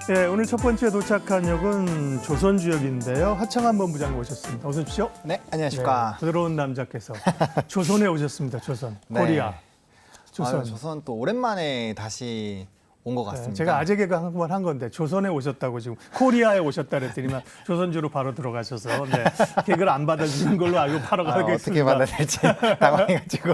네, 오늘 첫 번째 도착한 역은 조선주역인데요. 하창한 본부장님 오셨습니다. 어서 오십시오. 네, 안녕하십니까. 네, 부드러운 남자께서 조선에 오셨습니다. 조선, 네. 코리아. 조선. 조선 또 오랜만에 다시 온 것 같습니다. 제가 아재 개그 한번 한 건데 조선에 오셨다고 지금 코리아에 오셨다 그랬더니만 조선주로 바로 들어가셔서 네, 개그를 안 받아주는 걸로 알고 바로 가겠습니다. 어떻게 받아야 될지 당황해가지고.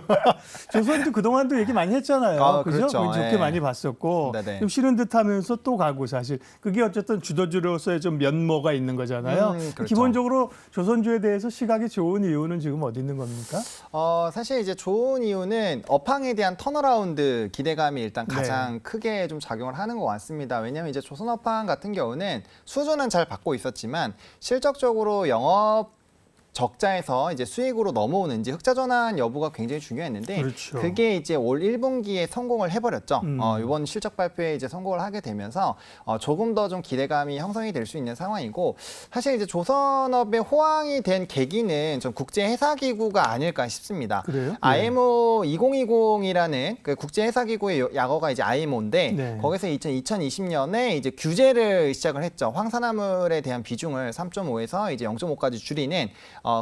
조선도 그동안도 얘기 많이 했잖아요. 그죠? 그렇죠. 좋게 네. 많이 봤었고 네네. 좀 싫은 듯하면서 또 가고 사실 그게 어쨌든 주도주로서의 좀 면모가 있는 거잖아요. 그렇죠. 기본적으로 조선주에 대해서 시각이 좋은 이유는 지금 어디 있는 겁니까? 사실 이제 좋은 이유는 업황에 대한 턴어라운드 기대감이 일단 가장 크게 좀 작용을 하는 것 같습니다. 왜냐하면 이제 조선 업황 같은 경우는 수주는 잘 받고 있었지만 실적적으로 영업 적자에서 이제 수익으로 넘어오는지 흑자 전환 여부가 굉장히 중요했는데 그렇죠. 그게 이제 올 1분기에 성공을 해버렸죠. 이번 실적 발표에 이제 성공을 하게 되면서 조금 더 좀 기대감이 형성이 될 수 있는 상황이고 사실 이제 조선업의 호황이 된 계기는 좀 국제 회사기구가 아닐까 싶습니다. 그래요? IMO 2020이라는 그 국제 회사기구의 약어가 이제 IMO인데 네. 거기서 2020년에 이제 규제를 시작을 했죠. 황산화물에 대한 비중을 3.5에서 이제 0.5까지 줄이는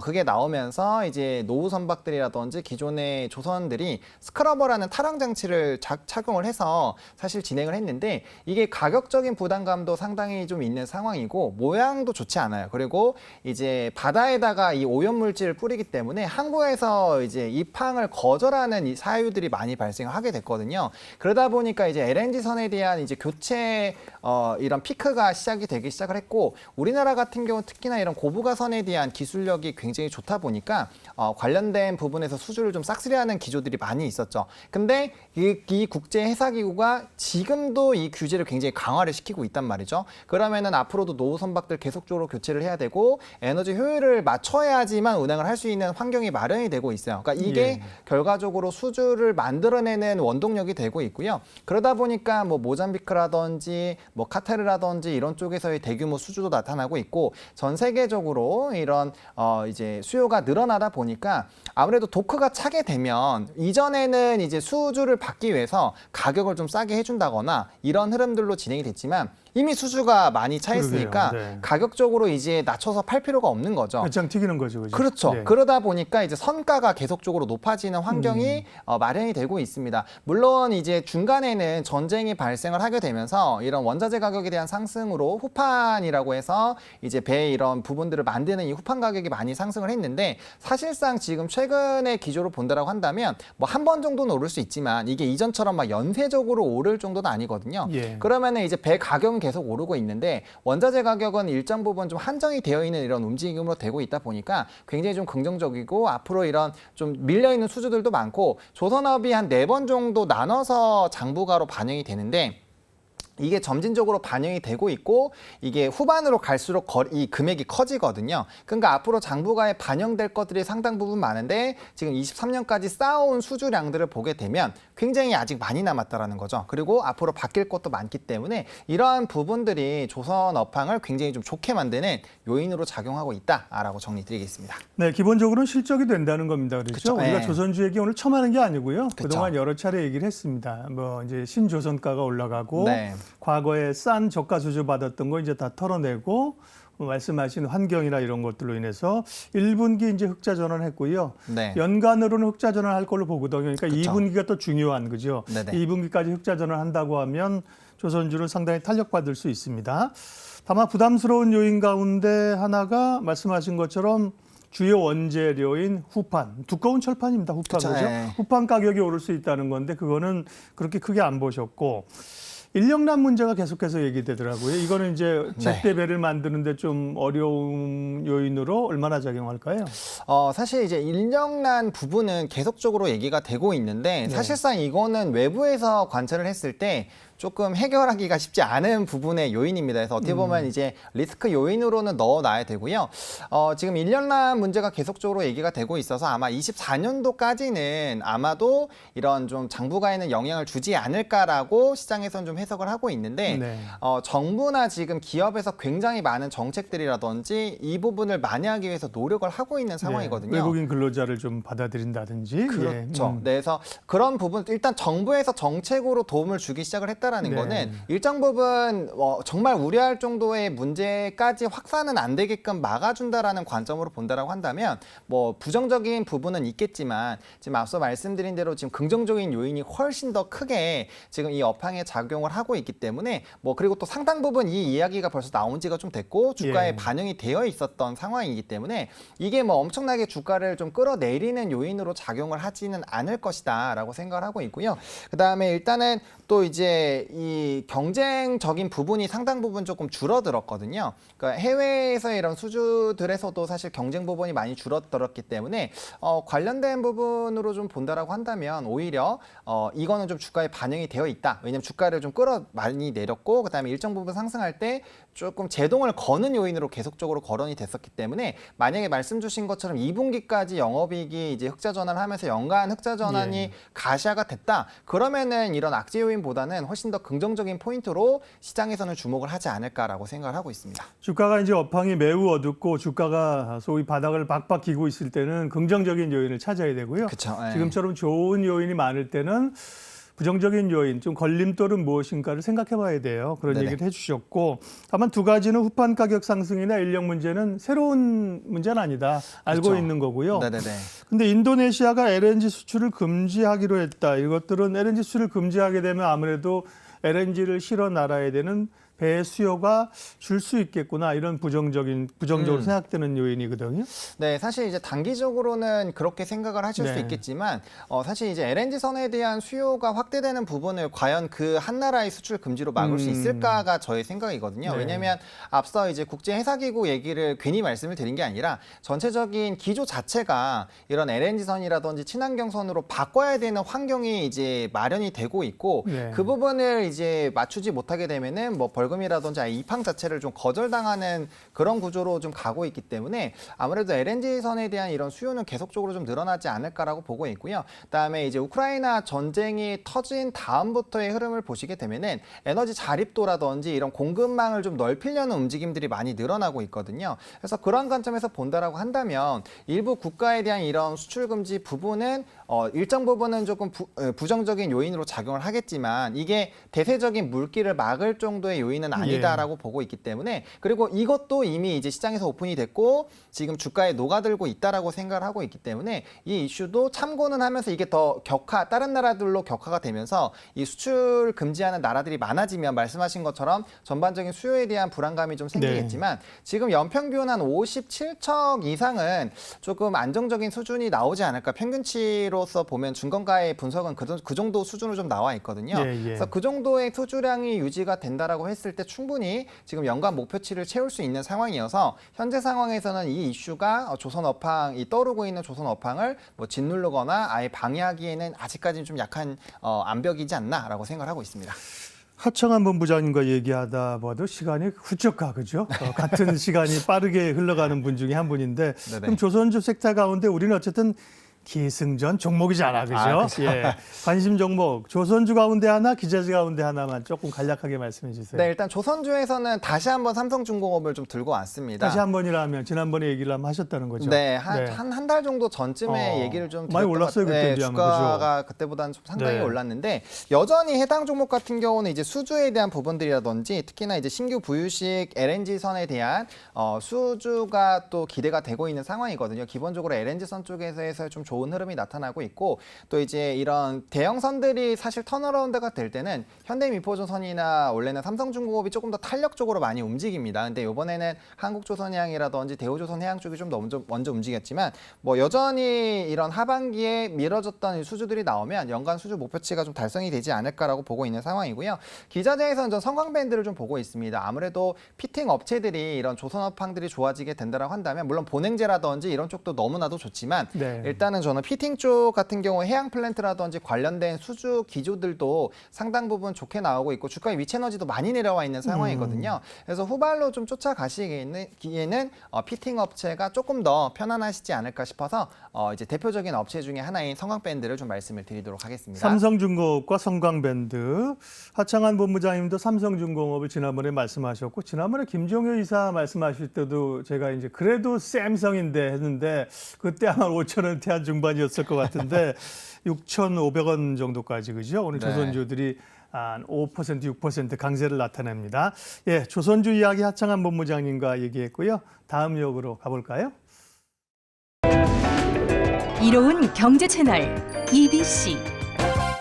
그게 나오면서 이제 노후 선박들이라든지 기존의 조선들이 스크러버라는 탈항 장치를 착용을 해서 사실 진행을 했는데 이게 가격적인 부담감도 상당히 좀 있는 상황이고 모양도 좋지 않아요. 그리고 이제 바다에다가 이 오염 물질을 뿌리기 때문에 항구에서 이제 입항을 거절하는 이 사유들이 많이 발생하게 됐거든요. 그러다 보니까 이제 LNG 선에 대한 이제 교체 이런 피크가 시작을 했고 우리나라 같은 경우 특히나 이런 고부가선에 대한 기술력이 굉장히 좋다 보니까 관련된 부분에서 수주를 좀 싹쓸이하는 기조들이 많이 있었죠. 근데 이 국제회사기구가 지금도 이 규제를 굉장히 강화를 시키고 있단 말이죠. 그러면은 앞으로도 노후 선박들 계속적으로 교체를 해야 되고 에너지 효율을 맞춰야지만 운항을 할 수 있는 환경이 마련이 되고 있어요. 그러니까 이게 결과적으로 수주를 만들어내는 원동력이 되고 있고요. 그러다 보니까 뭐 모잠비크라든지 뭐 카타르라든지 이런 쪽에서의 대규모 수주도 나타나고 있고 전 세계적으로 이런 이제 수요가 늘어나다 보니까 아무래도 도크가 차게 되면 이전에는 이제 수주를 받기 위해서 가격을 좀 싸게 해준다거나 이런 흐름들로 진행이 됐지만 이미 수주가 많이 차 있으니까 네. 가격적으로 이제 낮춰서 팔 필요가 없는 거죠. 그냥 튀기는 거죠. 그죠? 그렇죠. 네. 그러다 보니까 이제 선가가 계속적으로 높아지는 환경이 마련이 되고 있습니다. 물론 이제 중간에는 전쟁이 발생을 하게 되면서 이런 원자재 가격에 대한 상승으로 후판이라고 해서 이제 배 이런 부분들을 만드는 이 후판 가격이 많이 상승을 했는데 사실상 지금 최근의 기조로 본다라고 한다면 뭐 한 번 정도는 오를 수 있지만 이게 이전처럼 막 연쇄적으로 오를 정도는 아니거든요. 그러면은 이제 배 가격은 계속 오르고 있는데 원자재 가격은 일정 부분 좀 한정이 되어 있는 이런 움직임으로 되고 있다 보니까 굉장히 좀 긍정적이고 앞으로 이런 좀 밀려있는 수주들도 많고 조선업이 한 4번 정도 나눠서 장부가로 반영이 되는데 이게 점진적으로 반영이 되고 있고 이게 후반으로 갈수록 이 금액이 커지거든요. 그러니까 앞으로 장부가에 반영될 것들이 상당 부분 많은데 지금 23년까지 쌓아온 수주량들을 보게 되면 굉장히 아직 많이 남았다라는 거죠. 그리고 앞으로 바뀔 것도 많기 때문에 이러한 부분들이 조선 업황을 굉장히 좀 좋게 만드는 요인으로 작용하고 있다라고 정리드리겠습니다. 네, 기본적으로는 실적이 된다는 겁니다. 그렇죠? 그쵸, 우리가 네. 조선주 얘기 오늘 처음 하는 게 아니고요. 그쵸. 그동안 여러 차례 얘기를 했습니다. 뭐 이제 신조선가가 올라가고 네. 과거에 싼 저가 수주 받았던 거 이제 다 털어내고 말씀하신 환경이나 이런 것들로 인해서 1분기 이제 흑자 전환했고요. 네. 연간으로는 흑자 전환할 걸로 보거든요. 그러니까 그쵸. 2분기가 또 중요한 거죠. 네네. 2분기까지 흑자 전환한다고 하면 조선주는 상당히 탄력받을 수 있습니다. 다만 부담스러운 요인 가운데 하나가 말씀하신 것처럼 주요 원재료인 후판, 두꺼운 철판입니다. 후판 그쵸, 그죠? 네. 후판 가격이 오를 수 있다는 건데 그거는 그렇게 크게 안 보셨고 인력난 문제가 계속해서 얘기되더라고요. 이거는 이제 제때배를 만드는데 좀 어려운 요인으로 얼마나 작용할까요? 사실 이제 인력난 부분은 계속적으로 얘기가 되고 있는데 사실상 이거는 외부에서 관찰을 했을 때 조금 해결하기가 쉽지 않은 부분의 요인입니다. 그래서 어떻게 보면 이제 리스크 요인으로는 넣어놔야 되고요. 지금 인력난 문제가 계속적으로 얘기가 되고 있어서 아마 24년도까지는 아마도 이런 좀 장부가에는 영향을 주지 않을까라고 시장에서는 좀 해석을 하고 있는데 정부나 지금 기업에서 굉장히 많은 정책들이라든지 이 부분을 만회하기 위해서 노력을 하고 있는 상황이거든요. 외국인 근로자를 좀 받아들인다든지. 그렇죠. 네, 그래서 그런 부분 일단 정부에서 정책으로 도움을 주기 시작을 했다라고 한다라는 네. 거는 일정 부분 정말 우려할 정도의 문제까지 확산은 안 되게끔 막아준다라는 관점으로 본다라고 한다면 뭐 부정적인 부분은 있겠지만 지금 앞서 말씀드린 대로 지금 긍정적인 요인이 훨씬 더 크게 지금 이 업황에 작용을 하고 있기 때문에 뭐 그리고 또 상당 부분 이 이야기가 벌써 나온 지가 좀 됐고 주가에 예. 반영이 되어 있었던 상황이기 때문에 이게 뭐 엄청나게 주가를 좀 끌어내리는 요인으로 작용을 하지는 않을 것이다라고 생각을 하고 있고요. 그다음에 일단은 또 이제 이 경쟁적인 부분이 상당 부분 조금 줄어들었거든요. 그러니까 해외에서 이런 수주들에서도 사실 경쟁 부분이 많이 줄어들었기 때문에 관련된 부분으로 좀 본다라고 한다면 오히려 이거는 좀 주가에 반영이 되어 있다. 왜냐하면 주가를 좀 많이 내렸고 그다음에 일정 부분 상승할 때 조금 제동을 거는 요인으로 계속적으로 거론이 됐었기 때문에 만약에 말씀 주신 것처럼 2분기까지 영업이익이 이제 흑자 전환을 하면서 연간 흑자 전환이 예. 가시화가 됐다. 그러면은 이런 악재 요인보다는 훨씬 더 긍정적인 포인트로 시장에서는 주목을 하지 않을까라고 생각을 하고 있습니다. 주가가 이제 업황이 매우 어둡고 주가가 소위 바닥을 박박 기고 있을 때는 긍정적인 요인을 찾아야 되고요. 그쵸, 예. 지금처럼 좋은 요인이 많을 때는 부정적인 요인, 좀 걸림돌은 무엇인가를 생각해 봐야 돼요. 그런 네네. 얘기를 해주셨고, 다만 두 가지는 후판 가격 상승이나 인력 문제는 새로운 문제는 아니다. 알고 그렇죠. 있는 거고요. 네네네. 근데 인도네시아가 LNG 수출을 금지하기로 했다. 이것들은 LNG 수출을 금지하게 되면 아무래도 LNG를 실어 나라에 되는 배 수요가 줄 수 있겠구나. 이런 부정적으로 생각되는 요인이거든요. 네, 사실 이제 단기적으로는 그렇게 생각을 하실 수 네. 있겠지만 사실 이제 LNG 선에 대한 수요가 확대되는 부분을 과연 그 한 나라의 수출 금지로 막을 수 있을까가 저의 생각이거든요. 네. 왜냐하면 앞서 이제 국제해사기구 얘기를 괜히 말씀을 드린 게 아니라 전체적인 기조 자체가 이런 LNG 선이라든지 친환경 선으로 바꿔야 되는 환경이 이제 마련이 되고 있고 네. 그 부분을 이제 맞추지 못하게 되면은 뭐 벌금이라든지 아예 입항 자체를 좀 거절당하는 그런 구조로 좀 가고 있기 때문에 아무래도 LNG 선에 대한 이런 수요는 계속적으로 좀 늘어나지 않을까라고 보고 있고요. 그다음에 이제 우크라이나 전쟁이 터진 다음부터의 흐름을 보시게 되면은 에너지 자립도라든지 이런 공급망을 좀 넓히려는 움직임들이 많이 늘어나고 있거든요. 그래서 그런 관점에서 본다라고 한다면 일부 국가에 대한 이런 수출 금지 부분은 일정 부분은 조금 부정적인 요인으로 작용을 하겠지만 이게 대세적인 물기를 막을 정도의 요인은 아니다라고 보고 있기 때문에 그리고 이것도 이미 이제 시장에서 오픈이 됐고 지금 주가에 녹아들고 있다라고 생각을 하고 있기 때문에 이 이슈도 참고는 하면서 이게 더 다른 나라들로 격화가 되면서 이 수출 금지하는 나라들이 많아지면 말씀하신 것처럼 전반적인 수요에 대한 불안감이 좀 생기겠지만 지금 연평균 한 57척 이상은 조금 안정적인 수준이 나오지 않을까. 평균치로서 보면 중간가의 분석은 그 정도 수준으로 좀 나와 있거든요. 예, 예. 그래서 그 정도의 수주량이 유지가 된다라고 했을 때 충분히 지금 연간 목표치를 채울 수 있는 상황이어서 현재 상황에서는 이 이슈가 조선 업황이 떠오르고 있는 조선 업황을 뭐 짓누르거나 아예 방해하기에는 아직까지는 좀 약한 암벽이지 않나라고 생각을 하고 있습니다. 하청한 본부장님과 얘기하다 봐도 시간이 훌쩍 가, 그죠? 같은 시간이 빠르게 흘러가는 분 중에 한 분인데 네네. 그럼 조선주 섹터 가운데 우리는 어쨌든 기승전 종목이잖아, 그죠? 그죠. 예. 관심 종목 조선주 가운데 하나, 기자재 가운데 하나만 조금 간략하게 말씀해 주세요. 네, 일단 조선주에서는 다시 한번 삼성중공업을 좀 들고 왔습니다. 다시 한 번이라면 지난번에 얘기를 한번 하셨다는 거죠? 네, 한 달 정도 전쯤에 얘기를 좀 많이 드렸던 올랐어요, 것 같아요. 그때 비하면, 주가가 그때보다는 좀 상당히 네. 올랐는데 여전히 해당 종목 같은 경우는 이제 수주에 대한 부분들이라든지 특히나 이제 신규 부유식 LNG 선에 대한 수주가 또 기대가 되고 있는 상황이거든요. 기본적으로 LNG 선 쪽에서 좀 좋은 흐름이 나타나고 있고 또 이제 이런 대형 선들이 사실 턴어라운드가 될 때는 현대미포조선이나 원래는 삼성중공업이 조금 더 탄력적으로 많이 움직입니다. 근데 이번에는 한국조선해양이라든지 대우조선해양 쪽이 좀 더 먼저 움직였지만 뭐 여전히 이런 하반기에 미뤄졌던 이 수주들이 나오면 연간 수주 목표치가 좀 달성이 되지 않을까라고 보고 있는 상황이고요. 기자재에서는 전 성광밴드를 좀 보고 있습니다. 아무래도 피팅 업체들이 이런 조선업황들이 좋아지게 된다라고 한다면 물론 보냉제라든지 이런 쪽도 너무나도 좋지만 네. 일단은 저는 피팅 쪽 같은 경우 해양 플랜트라든지 관련된 수주 기조들도 상당 부분 좋게 나오고 있고 주가의 위치에너지도 많이 내려와 있는 상황이거든요. 그래서 후발로 좀 쫓아가시기에는 피팅 업체가 조금 더 편안하시지 않을까 싶어서 이제 대표적인 업체 중에 하나인 성광밴드를 좀 말씀을 드리도록 하겠습니다. 삼성중공업과 성광밴드. 하창한 본부장님도 삼성중공업을 지난번에 말씀하셨고 지난번에 김종효 이사 말씀하실 때도 제가 이제 그래도 샘성인데 했는데 그때 아마 5천 원대 한 중반이었을 것 같은데 6,500원 정도까지 그죠? 오늘 네. 조선주들이 한 5%, 6% 강세를 나타냅니다. 예, 조선주 이야기 하창한 본부장님과 얘기했고요. 다음 역으로 가볼까요? 이로운 경제 채널 EBC